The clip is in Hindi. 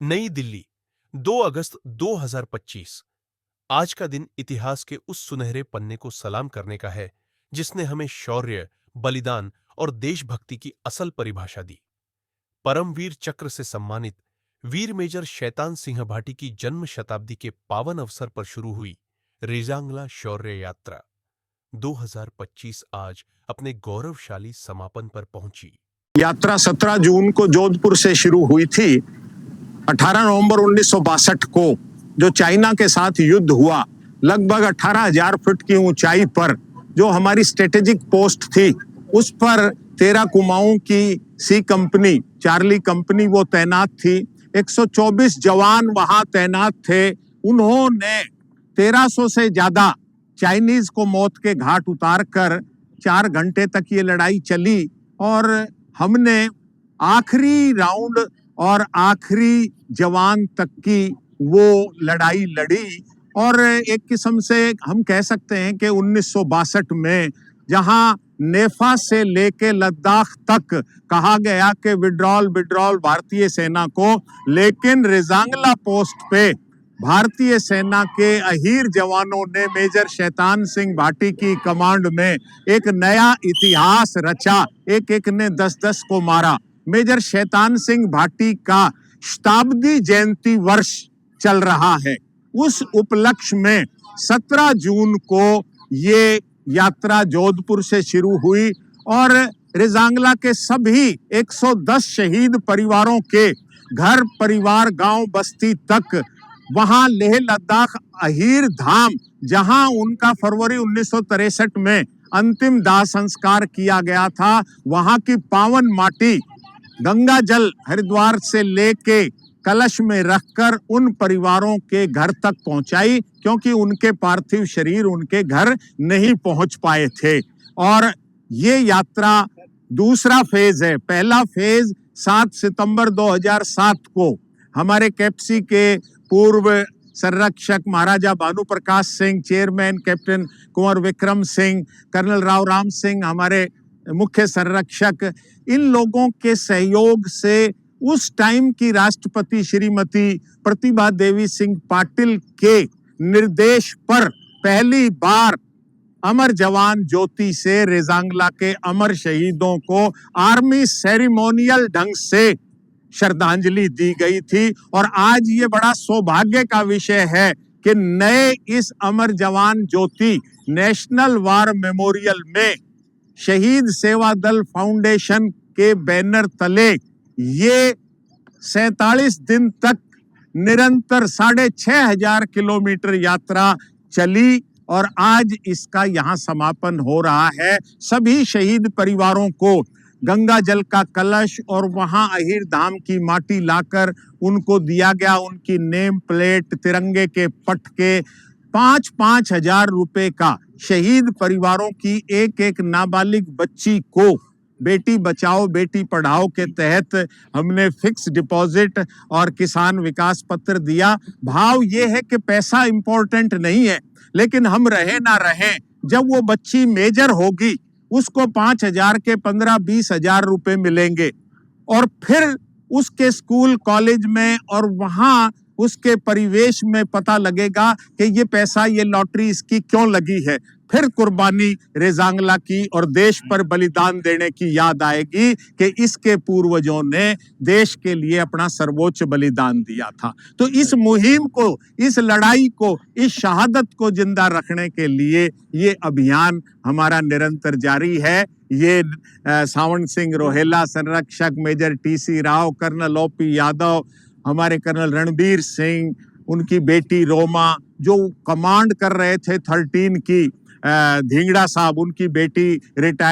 नई दिल्ली, 2 अगस्त 2025। आज का दिन इतिहास के उस सुनहरे पन्ने को सलाम करने का है जिसने हमें शौर्य, बलिदान और देशभक्ति की असल परिभाषा दी। परमवीर चक्र से सम्मानित वीर मेजर शैतान सिंह भाटी की जन्म शताब्दी के पावन अवसर पर शुरू हुई रेजांगला शौर्य यात्रा 2025 आज अपने गौरवशाली समापन पर पहुंची। यात्रा 17 जून को जोधपुर से शुरू हुई थी। 18 नवंबर 1962 को जो चाइना के साथ युद्ध हुआ, लगभग 18,000 फीट की ऊंचाई पर जो हमारी स्ट्रेटेजिक पोस्ट थी, उस पर 13 कुमाऊं की सी कंपनी, चार्ली कंपनी वो तैनात थी। 124 जवान वहां तैनात थे। उन्होंने 1300 से ज्यादा चाइनीज को मौत के घाट उतार कर 4 घंटे तक ये लड़ाई चली और हमने आखिरी राउंड और आखिरी जवान तक की वो लड़ाई लड़ी। और एक किस्म से हम कह सकते हैं कि 1962 में जहां नेफा से लेके लद्दाख तक कहा गया कि विड्रॉल भारतीय सेना को, लेकिन रेजांगला पोस्ट पे भारतीय सेना के अहीर जवानों ने मेजर शैतान सिंह भाटी की कमांड में एक नया इतिहास रचा। एक ने 10-10 को मारा। मेजर शैतान सिंह भाटी का शताब्दी जयंती वर्ष चल रहा है। उस उपलक्ष्य में 17 जून को ये यात्रा जोधपुर से शुरू हुई और रेजांगला के सभी 110 शहीद परिवारों के घर परिवार, गांव बस्ती तक, वहां लेह लद्दाख अहीर धाम, जहां उनका फरवरी 1963 में अंतिम दाह संस्कार किया गया था, वहां की पावन माटी गंगा जल हरिद्वार से लेके कलश में रखकर उन परिवारों के घर तक पहुंचाई, क्योंकि उनके पार्थिव शरीर उनके घर नहीं पहुंच पाए थे। और ये यात्रा दूसरा फेज है। पहला फेज 7 सितंबर 2007 को हमारे केपसी के पूर्व संरक्षक महाराजा भानु प्रकाश सिंह, चेयरमैन कैप्टन कुंवर विक्रम सिंह, कर्नल राव राम सिंह हमारे मुख्य संरक्षक, इन लोगों के सहयोग से उस टाइम की राष्ट्रपति श्रीमती प्रतिभा देवी सिंह पाटिल के निर्देश पर पहली बार अमर जवान ज्योति से रेजांगला के अमर शहीदों को आर्मी सेरेमोनियल ढंग से श्रद्धांजलि दी गई थी। और आज ये बड़ा सौभाग्य का विषय है कि नए इस अमर जवान ज्योति नेशनल वार मेमोरियल में शहीद सेवा दल फाउंडेशन के बैनर तले ये 47 दिन तक निरंतर 6,500 किलोमीटर यात्रा चली और आज इसका यहाँ समापन हो रहा है। सभी शहीद परिवारों को गंगा जल का कलश और वहां अहीर धाम की माटी लाकर उनको दिया गया। उनकी नेम प्लेट, तिरंगे के पटके, 5-5 हजार रुपए का शहीद परिवारों की एक नाबालिग बच्ची को बेटी बचाओ बेटी पढ़ाओ के तहत हमने फिक्स डिपॉजिट और किसान विकास पत्र दिया। भाव ये है कि पैसा इंपॉर्टेंट नहीं है, लेकिन हम रहे ना रहे, जब वो बच्ची मेजर होगी उसको 5,000 के 15-20 हजार रुपए मिलेंगे और फिर उसके स्कूल कॉलेज में और वहां उसके परिवेश में पता लगेगा कि ये पैसा, ये लॉटरी इसकी क्यों लगी है। फिर कुर्बानी रेजांगला की और देश पर बलिदान देने की याद आएगी कि इसके पूर्वजों ने देश के लिए अपना सर्वोच्च बलिदान दिया था। तो इस मुहिम को, इस लड़ाई को, इस शहादत को जिंदा रखने के लिए ये अभियान हमारा निरंतर जारी है। ये सावन सिंह रोहेला संरक्षक, major TC Rao, colonel OP Yadav, हमारे कर्नल रणबीर सिंह, उनकी बेटी रोमा जो कमांड कर रहे थे 13 की, धिंगड़ा साहब उनकी बेटी रिटायर्ड